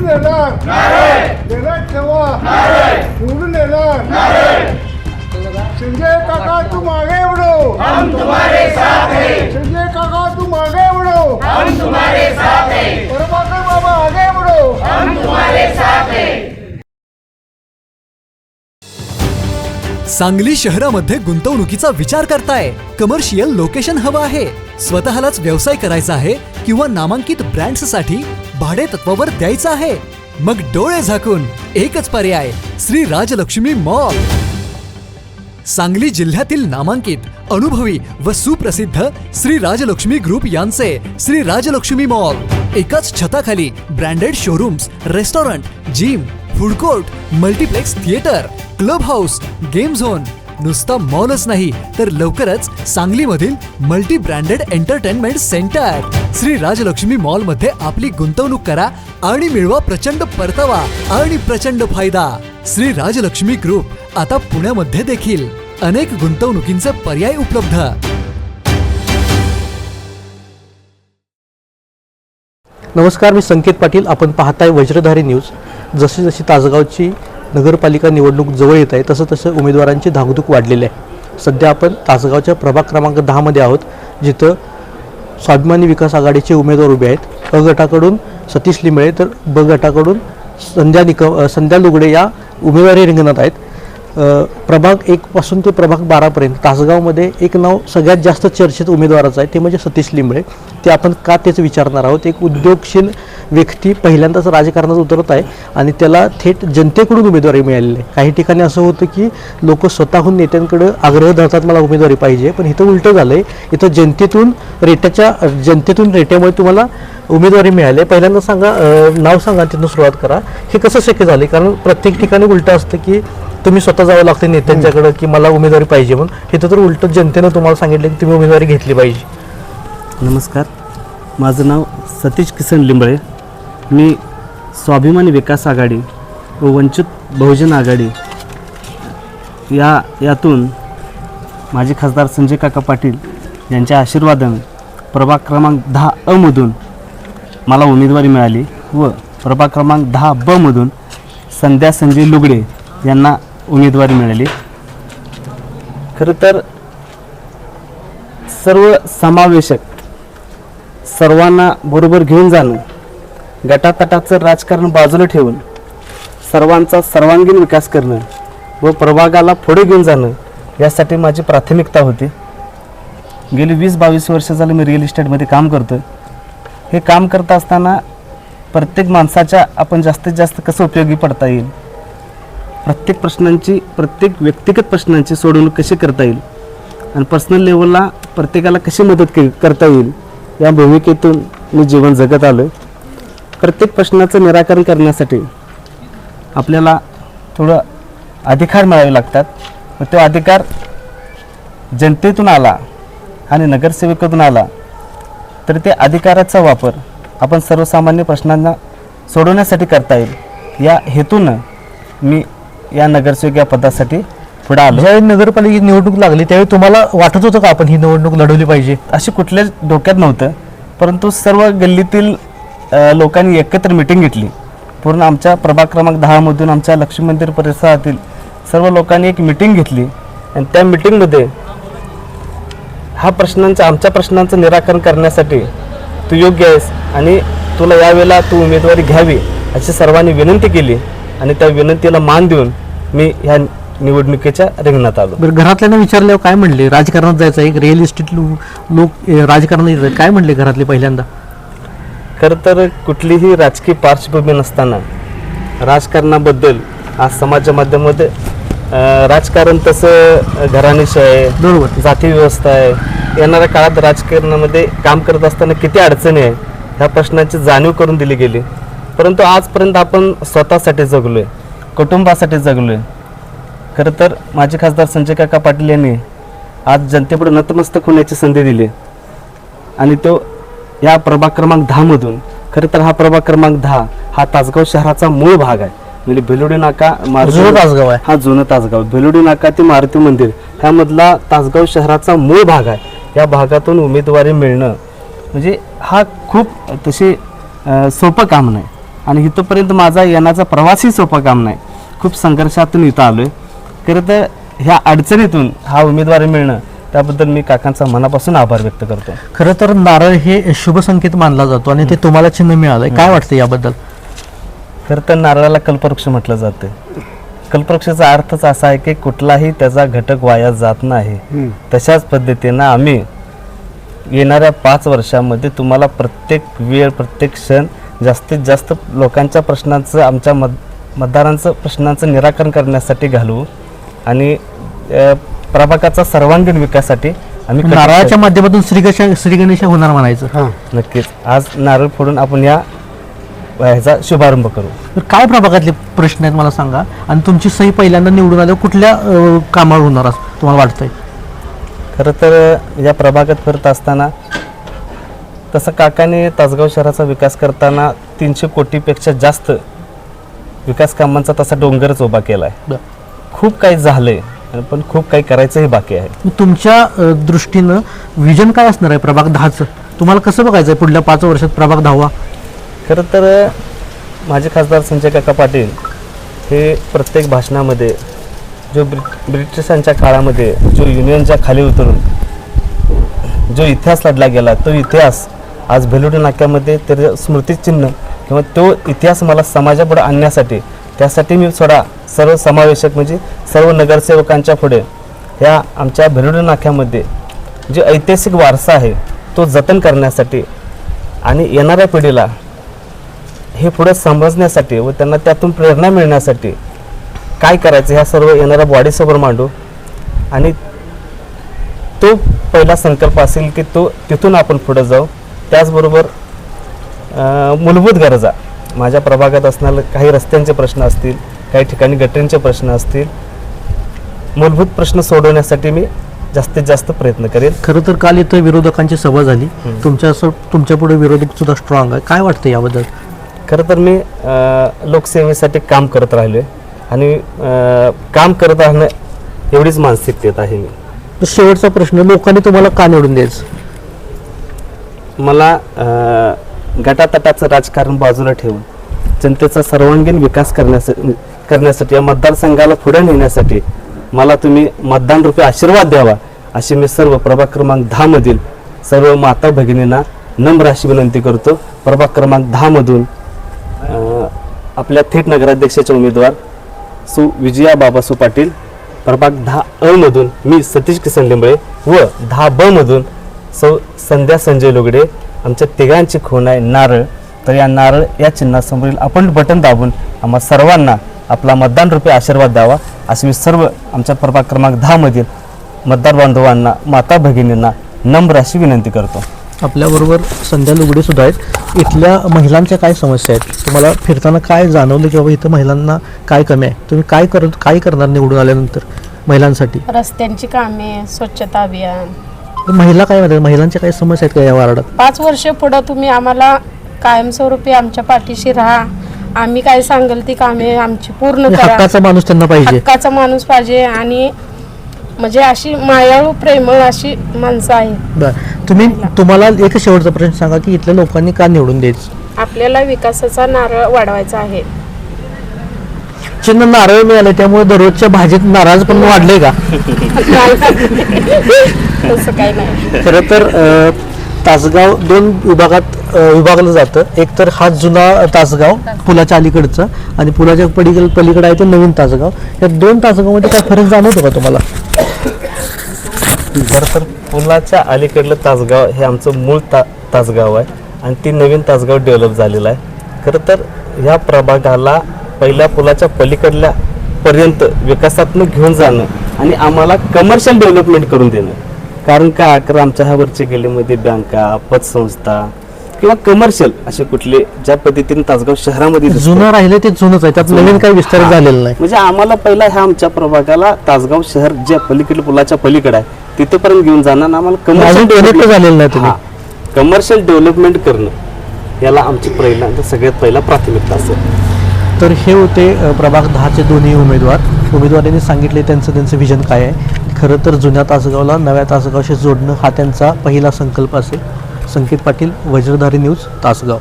येणार देणार ठेवा निवडून येणार संजय काका तुम आगे बढ़ो हम तुम्हारे साथ हैं संजय काका तुम आगे बढ़ो हम तुम्हारे साथ हैं प्रभाकर बाबा आगे बढ़ो हम तुम्हारे साथ हैं। सांगली शहरामध्ये गुंतवणुकीचा विचार करताय, कमर्शियल लोकेशन हवं आहे, स्वतःलाच व्यवसाय करायचा आहे किंवा नामांकित ब्रँड्ससाठी भाडे तत्वावर द्यायचं आहे, मग डोळे झाकून एकच पर्याय, श्री राजलक्ष्मी मॉल। सांगली जिल्ह्यातील नामांकित, अनुभवी व सुप्रसिद्ध श्री राजलक्ष्मी ग्रुप यांचे श्री राजलक्ष्मी मॉल एकाच छताखाली branded showrooms, restaurant, gym, food court, multiplex theatre, club house, game zone, नुसता मॉलच नाही तर लवकरच सांगलीमधील multi branded entertainment centre. Shri Rajalakshmi mall मध्ये आपली गुंतवणूक करा आणि मिळवा प्रचंड परतावा आणि प्रचंड फायदा। श्री राजलक्ष्मी ग्रुप आता पुण्यामध्ये देखील अनेक गुंतवणुकींचे पर्याय उपलब्ध। नमस्कार, मी संकेत पाटील। आपण पाहताय वज्रधारी न्यूज। जशी जशी तासगावची नगरपालिका निवडणूक जवळ येत आहे तसं तसं उमेदवारांची धाकधूक वाढलेली आहे। सध्या आपण तासगावच्या प्रभाग क्रमांक 10 मध्ये आहोत, जिथं स्वाभिमानी विकास आघाडीचे उमेदवार उभे आहेत। अ गटाकडून सतीश लिंबळे तर ब गटाकडून संध्या लुगडे या उमेदवारी रिंगणात आहेत। प्रभाग 1 पासून ते प्रभाग 12 पर्यंत तासगावमध्ये एक नाव सगळ्यात जास्त चर्चेत उमेदवाराचं आहे, ते म्हणजे सतीश लिंबळे। ते आपण का तेच विचारणार आहोत। एक उद्योगशील व्यक्ती पहिल्यांदाच राजकारणात उतरत आहे आणि त्याला थेट जनतेकडून उमेदवारी मिळालेली आहे। काही ठिकाणी असं होतं की लोक स्वतःहून नेत्यांकडे आग्रह धरतात मला उमेदवारी पाहिजे, पण इथं उलटं झालंय। इथं जनतेतून रेट्यामुळे तुम्हाला उमेदवारी मिळाली। पहिल्यांदा सांगा, नाव सांगा, तिथून सुरुवात करा। हे कसं शक्य झाले? कारण प्रत्येक ठिकाणी उलटं असतं की तुम्ही स्वतः जावं लागतं नेत्यांच्याकडे की मला उमेदवारी पाहिजे म्हणून, इथं तर उलटं जनतेनं तुम्हाला सांगितलं की तुम्ही उमेदवारी घेतली पाहिजे। नमस्कार, माझं नाव सतीश किसन लिंबळे। मी स्वाभिमानी विकास आघाडी व वंचित बहुजन आघाडी यातून माजी खासदार संजय काका पाटील यांच्या आशीर्वादाने प्रभाग क्रमांक 10 मधून मला उमेदवारी मिळाली व प्रभाग क्रमांक 10 मधून संध्या संजय लुगडे यांना उमेदवारी मिळाली। खरं तर सर्व समावेशक, सर्वांना बरोबर घेऊन जाणं, गटातटाचं राजकारण बाजूला ठेवून सर्वांचा सर्वांगीण विकास करणं व प्रभागाला पुढे घेऊन जाणं यासाठी माझी प्राथमिकता होती। गेली 20-22 वर्ष झालं मी रिअल इस्टेटमध्ये काम करतो। हे काम करत असताना प्रत्येक माणसाच्या आपण जास्तीत जास्त कसं उपयोगी पडता येईल, प्रत्येक प्रश्नांची, प्रत्येक व्यक्तिगत प्रश्नांची सोडवणूक कशी करता येईल आणि पर्सनल लेवलला प्रत्येकाला कशी मदत करता येईल या भूमिकेतून मी जीवन जगत आलो। प्रत्येक प्रश्नाचं निराकरण करण्यासाठी आपल्याला थोडं अधिकार मिळावे लागतात व तो अधिकार जनतेतून आला आणि नगरसेवकातून आला तर ते अधिकाराचा वापर आपण सर्वसामान्य प्रश्नांना सोडवण्यासाठी करता येईल या हेतूनं मी या नगरसेवक या पदासाठी पुढे आलो। ज्यावेळी नगरपालिकेची निवडणूक लागली त्यावेळी तुम्हाला वाटत होतं का आपण ही निवडणूक लढवली पाहिजे? अशी कुठल्याच डोक्यात नव्हतं, परंतु सर्व गल्लीतील लोकांनी एकत्र मिटिंग घेतली। पूर्ण आमच्या प्रभाग क्रमांक 10 मधून आमच्या लक्ष्मी मंदिर परिसरातील सर्व लोकांनी एक मिटिंग घेतली आणि त्या मिटिंगमध्ये आमच्या प्रश्नांचं निराकरण करण्यासाठी तू योग्य आहेस आणि तुला यावेळेला तू उमेदवारी घ्यावी अशी सर्वांनी विनंती केली आणि त्या विनंतीला मान देऊन मी ह्या निवडणुकीच्या रिंगणात आलो। बरं, घरातल्यांना विचारल्यावर काय म्हणले? राजकारणात जायचं, एक रिअल इस्टेट लोक राजकारणात काय म्हणले घरातले पहिल्यांदा? खरं तर कुठलीही राजकीय पार्श्वभूमी नसताना राजकारणाबद्दल आज समाज माध्यमामध्ये राजकारण तसं घराणेशाही आहे, बरोबर, जाती व्यवस्था आहे, येणाऱ्या काळात राजकारणामध्ये काम करत असताना किती अडचणी आहे ह्या प्रश्नांची जाणीव करून दिली गेली। परंतु आजपर्यंत आपण स्वतःसाठी जगलोय, कुटुंबासाठी जगलोय। खरं तर माजी खासदार संजय काका पाटील यांनी आज जनतेपुढे नतमस्तक होण्याची संधी दिली आणि तो या प्रभाग क्रमांक 10 मधून, खरं तर हा प्रभाग क्रमांक 10 हा तासगाव शहराचा मूळ भाग आहे। म्हणजे बेलोडी नाका तासगाव आहे, हा जुनं तासगाव, बेलोडी नाका ते मारुती मंदिर ह्यामधला तासगाव शहराचा मूळ भाग आहे। या भागातून उमेदवारी मिळणं म्हणजे हा खूप तसे सोपं काम नाही आणि इथंपर्यंत माझा येण्याचा प्रवासही सोपा काम नाही. खूप संघर्षातून इथं आलो आहे. खरं तर ह्या अडचणीतून हा उमेदवारी मिळणं त्याबद्दल मी काकांचा मनापासून आभार व्यक्त करतो. खरं तर नारळ हे शुभ संकेत मानला जातो आणि ते तुम्हाला चिन्ह मिळालंय, काय वाटतं याबद्दल? खरं तर नारळाला कल्पवृक्ष म्हटलं जातं. कल्पवृक्षाचा अर्थच असा आहे की कुठलाही त्याचा घटक वाया जात नाही. तशाच पद्धतीनं आम्ही येणाऱ्या 5 वर्षामध्ये तुम्हाला प्रत्येक वेळ प्रत्येक क्षण जास्तीत जास्त लोकांच्या प्रश्नांचं आमच्या मतदारांचं प्रश्नांचं निराकरण करण्यासाठी घालवू आणि प्रभागाचा सर्वांगीण विकासासाठी आम्ही नारळाच्या माध्यमातून श्रीगणेश होणार म्हणायचं. नक्कीच आज नारळ फोडून आपण ह्याचा शुभारंभ करू. तर काय प्रभागातले प्रश्न आहेत मला सांगा, आणि तुमची सही पहिल्यांदा निवडून आल्यावर कुठल्या कामावर होणार असं तुम्हाला वाटतंय? खरं तर या प्रभागात फिरत असताना तसं काकाने तासगाव शहराचा विकास करताना 300 कोटीपेक्षा जास्त विकास कामांचा तसा डोंगरच उभा केला आहे. खूप काही झालंय पण खूप काही करायचंही बाकी आहे. तुमच्या दृष्टीनं विजन काय असणार आहे प्रभाग 10चं? तुम्हाला कसं बघायचं आहे पुढल्या 5 वर्षात प्रभाग 10वा? खरं तर माझे खासदार संजय काका पाटील हे प्रत्येक भाषणामध्ये जो ब्रिटिशांच्या काळामध्ये जो युनियनच्या खाली उतरून जो इतिहास लढला गेला तो इतिहास आज भेलोडी नाक्यामध्ये त्याचं स्मृतिचिन्ह किंवा तो इतिहास मला समाजापुढे आणण्यासाठी त्यासाठी मी थोडा सर्वसमावेशक म्हणजे सर्व नगरसेवकांच्या पुढे ह्या आमच्या भेलोडी नाक्यामध्ये जे ऐतिहासिक वारसा आहे तो जतन करण्यासाठी आणि येणाऱ्या पिढीला हे पुढे समजण्यासाठी व त्यांना त्यातून प्रेरणा मिळण्यासाठी काय करायचं ह्या सर्व येणाऱ्या बॉडीसमोर मांडू. आणि तो पहिला संकल्प असेल की तो तिथून आपण पुढे जाऊ. त्याचबरोबर मूलभूत गरजा माझ्या प्रभागात असणारे काही रस्त्यांचे प्रश्न असतील, काही ठिकाणी गटरींचे प्रश्न असतील, मूलभूत प्रश्न सोडवण्यासाठी मी जास्तीत जास्त प्रयत्न करेन. खरं तर काल इथं विरोधकांची सभा झाली, तुमच्या पुढे विरोधक सुद्धा स्ट्रॉंग आहे, काय वाटतं याबद्दल? खरं तर मी लोकसेवेसाठी काम करत राहिलो आणि काम करत राहणं एवढीच मानसिकतेत आहे मी. तर शेवटचा प्रश्न, लोकांनी तुम्हाला का निवडून द्यायचं? मला गटातटाचं राजकारण बाजूला ठेवून जनतेचा सर्वांगीण विकास करण्यासाठी या मतदारसंघाला पुढे नेण्यासाठी मला तुम्ही मतदान रूपी आशीर्वाद द्यावा अशी मी सर्व प्रभाग क्रमांक 10 मधील सर्व माता भगिनींना नम्र अशी विनंती करतो. प्रभाग क्रमांक 10 मधून आपल्या थेट नगराध्यक्षाचे उमेदवार सु विजया बाबासू पाटील, प्रभाग 10 मधून मी सतीश किसन लिंबळे व 10 मधून सौ संध्या संजय लोगडे. आमच्या तिघांची खूण आहे नारळ. तर या नारळ या चिन्हासमोरील आपण बटन दाबून आम्हा सर्वांना आपला मतदान रूपी आशीर्वाद द्यावा अशी मी सर्व आमच्या प्रभाग क्रमांक 10 मधील मतदार बांधवांना माता भगिनींना नम्र अशी विनंती करतो. आपल्याबरोबर संध्या लुगडे सुद्धा आहेत. इथल्या महिलांच्या काय समस्या आहेत, तुम्हाला फिरताना काय जाणवलं की बाबा इथं महिलांना काय कमी आहे? तुम्ही काय करणार निवडून आल्यानंतर महिलांसाठी? रस्त्यांची कामे, स्वच्छता अभियान. महिला काय म्हणतात, महिलांच्या काय समस्या आहेत का या वार्डात? 5 वर्ष पुढं तुम्ही आम्हाला कायमस्वरूपी आमच्या पाठीशी राहा. आम्ही काय सांगेल ती कामे आमची पूर्ण करा. हक्काचा माणूस त्यांना पाहिजे, हक्काचा माणूस पाहिजे आणि म्हणजे अशी मायाळू प्रेमळ अशी माणसं आहेत. तुम्हाला एक शेवटचा प्रश्न सांगा की इथल्या लोकांनी का निवडून द्यायचं? आपल्याला विकासाचा नारळ वाढवायचा आहे. चिन्ह नारळ मिळालं त्यामुळे दररोजच्या भाजीत नारळ पण वाढलंय का? तसं काही नाही. खरं तर तासगाव 2 विभागात विभागलं जातं. एक तर हा जुना तासगाव पुलाच्या अलीकडचं आणि पुलाच्या पलीकडे आहे ते नवीन तासगाव. या 2 तासगावमध्ये काय फरक जाणवतो का तुम्हाला? खरं तर पुलाच्या अलीकडलं तासगाव हे आमचं मूळ तासगाव आहे आणि ती नवीन तासगाव डेव्हलप झालेलं आहे. खरं तर ह्या प्रभागाला पहिल्या पुलाच्या पलीकडल्या पर्यंत विकासात्मक घेऊन जाणं आणि आम्हाला कमर्शियल डेव्हलपमेंट करून देणं. कारण का आमच्या ह्या वरच्या गल्लीमध्ये बँका, पतसंस्था किंवा कमर्शियल असे कुठले ज्या पद्धतीने तासगाव शहरामध्ये जुनं राहिले ते जुनंच आहे, त्यात नवीन काही विस्तार झालेला नाही. म्हणजे आम्हाला पहिला ह्या आमच्या प्रभागाला तासगाव शहर ज्या पलीकडे पुलाच्या पलीकडे आहे तिथपर्यंत घेऊन जाणं आम्हाला कमर्शियल डेव्हलपमेंट करणं याला आमची सगळ्यात पहिला प्राथमिकता असेल. तर हे होते प्रभाग 10चे दोन्ही उमेदवारांनी सांगितले त्यांचं विजन काय आहे. खरं तर जुन्या तासगावला नव्या तासगावशी जोडणं हा त्यांचा पहिला संकल्प असेल. संकेत पाटील, वज्रधारी न्यूज, तासगाव.